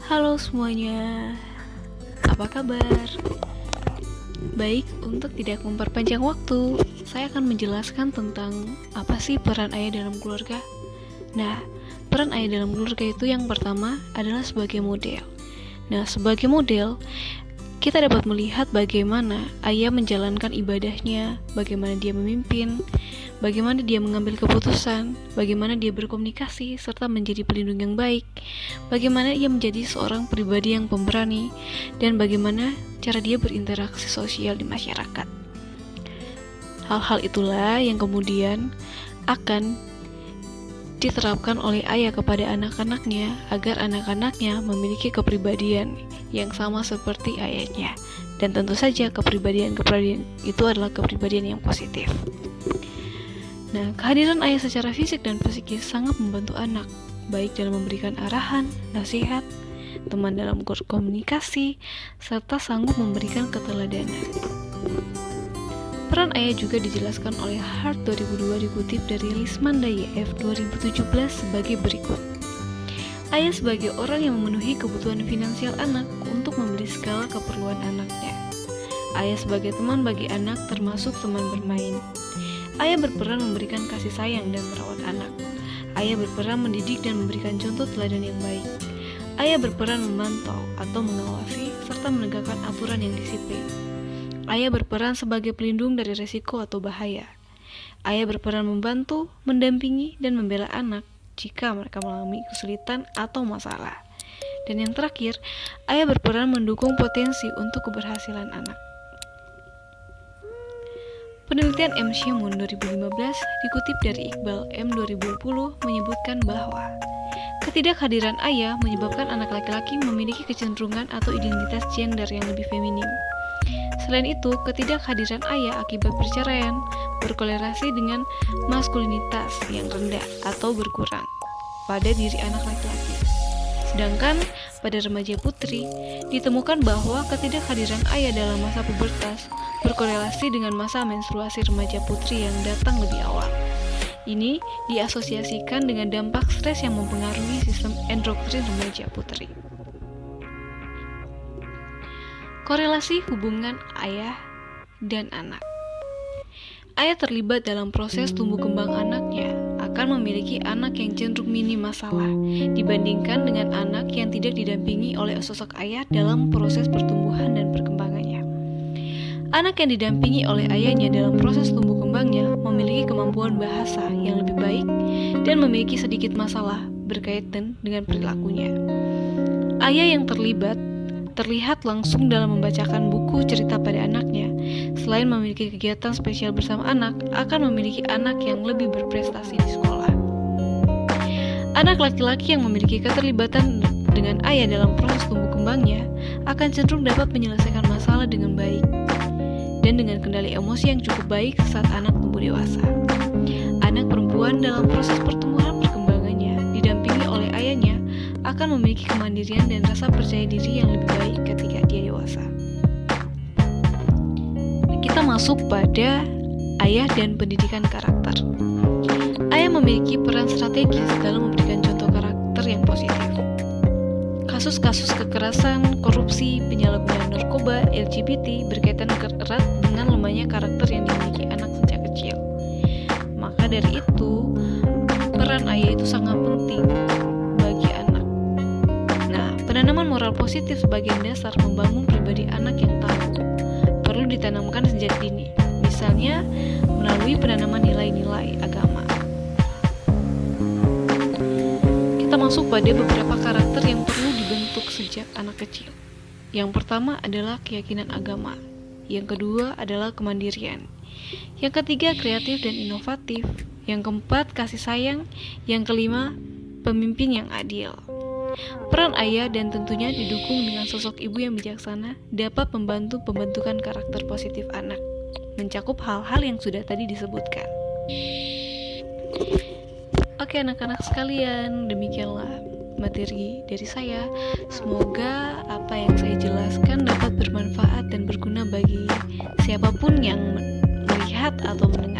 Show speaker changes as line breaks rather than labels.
Halo semuanya, apa kabar? Baik, untuk tidak memperpanjang waktu, saya akan menjelaskan tentang apa sih peran ayah dalam keluarga. Nah, peran ayah dalam keluarga itu yang pertama adalah sebagai model. Nah, sebagai model, kita dapat melihat bagaimana ayah menjalankan ibadahnya, bagaimana dia memimpin, bagaimana dia mengambil keputusan, bagaimana dia berkomunikasi, serta menjadi pelindung yang baik, bagaimana ia menjadi seorang pribadi yang pemberani, dan bagaimana cara dia berinteraksi sosial di masyarakat. Hal-hal itulah yang kemudian akan diterapkan oleh ayah kepada anak-anaknya agar anak-anaknya memiliki kepribadian yang sama seperti ayahnya. Dan tentu saja kepribadian itu adalah kepribadian yang positif. Nah, kehadiran ayah secara fisik dan psikis sangat membantu anak, baik dalam memberikan arahan, nasihat, teman dalam komunikasi, serta sanggup memberikan keteladanan. Peran ayah juga dijelaskan oleh Hart 2002 dikutip dari Lismanda YF 2017 sebagai berikut. Ayah sebagai orang yang memenuhi kebutuhan finansial anak untuk membeli segala keperluan anaknya. Ayah sebagai teman bagi anak termasuk teman bermain. Ayah berperan memberikan kasih sayang dan merawat anak. Ayah berperan mendidik dan memberikan contoh teladan yang baik. Ayah berperan memantau atau mengawasi serta menegakkan aturan yang disiplin. Ayah berperan sebagai pelindung dari resiko atau bahaya. Ayah berperan membantu, mendampingi, dan membela anak jika mereka mengalami kesulitan atau masalah. Dan yang terakhir, ayah berperan mendukung potensi untuk keberhasilan anak. Penelitian M. Shimon 2015 dikutip dari Iqbal M. 2020 menyebutkan bahwa ketidakhadiran ayah menyebabkan anak laki-laki memiliki kecenderungan atau identitas gender yang lebih feminim. Selain itu, ketidakhadiran ayah akibat perceraian berkorelasi dengan maskulinitas yang rendah atau berkurang pada diri anak laki-laki. Sedangkan pada remaja putri, ditemukan bahwa ketidakhadiran ayah dalam masa pubertas berkorelasi dengan masa menstruasi remaja putri yang datang lebih awal. Ini diasosiasikan dengan dampak stres yang mempengaruhi sistem endokrin remaja putri. Korelasi hubungan ayah dan anak. Ayah terlibat dalam proses tumbuh kembang anaknya akan memiliki anak yang cenderung minim masalah dibandingkan dengan anak yang tidak didampingi oleh sosok ayah dalam proses pertumbuhan dan perkembangannya. Anak yang didampingi oleh ayahnya dalam proses tumbuh kembangnya memiliki kemampuan bahasa yang lebih baik dan memiliki sedikit masalah berkaitan dengan perilakunya. Ayah yang terlihat langsung dalam membacakan buku cerita pada anaknya. Selain memiliki kegiatan spesial bersama anak, akan memiliki anak yang lebih berprestasi di sekolah. Anak laki-laki yang memiliki keterlibatan dengan ayah dalam proses tumbuh kembangnya akan cenderung dapat menyelesaikan masalah dengan baik dan dengan kendali emosi yang cukup baik saat anak tumbuh dewasa. Anak perempuan dalam proses pertumbuhan perkembangannya didampingi oleh ayahnya akan memiliki kemandirian dan rasa percaya diri yang lebih baik ketika dia dewasa. Kita masuk pada ayah dan pendidikan karakter. Ayah memiliki peran strategis dalam memberikan contoh karakter yang positif. Kasus-kasus kekerasan, korupsi, penyalahgunaan narkoba, LGBT berkaitan erat dengan lemahnya karakter yang dimiliki anak sejak kecil. Maka dari itu, peran ayah itu sangat penting bagi anak. Nah, penanaman moral positif sebagian dasar membangun pribadi anak yang tahu perlu ditanamkan sejak dini, misalnya melalui penanaman nilai-nilai agama. Kita masuk pada beberapa karakter yang perlu dibentuk sejak anak kecil. Yang pertama adalah keyakinan agama. Yang kedua adalah kemandirian. Yang ketiga kreatif dan inovatif. Yang keempat kasih sayang. Yang kelima pemimpin yang adil. Peran ayah dan tentunya didukung dengan sosok ibu yang bijaksana dapat membantu pembentukan karakter positif anak, mencakup hal-hal yang sudah tadi disebutkan. Oke anak-anak sekalian, demikianlah materi dari saya. Semoga apa yang saya jelaskan dapat bermanfaat dan berguna bagi siapapun yang melihat atau mendengar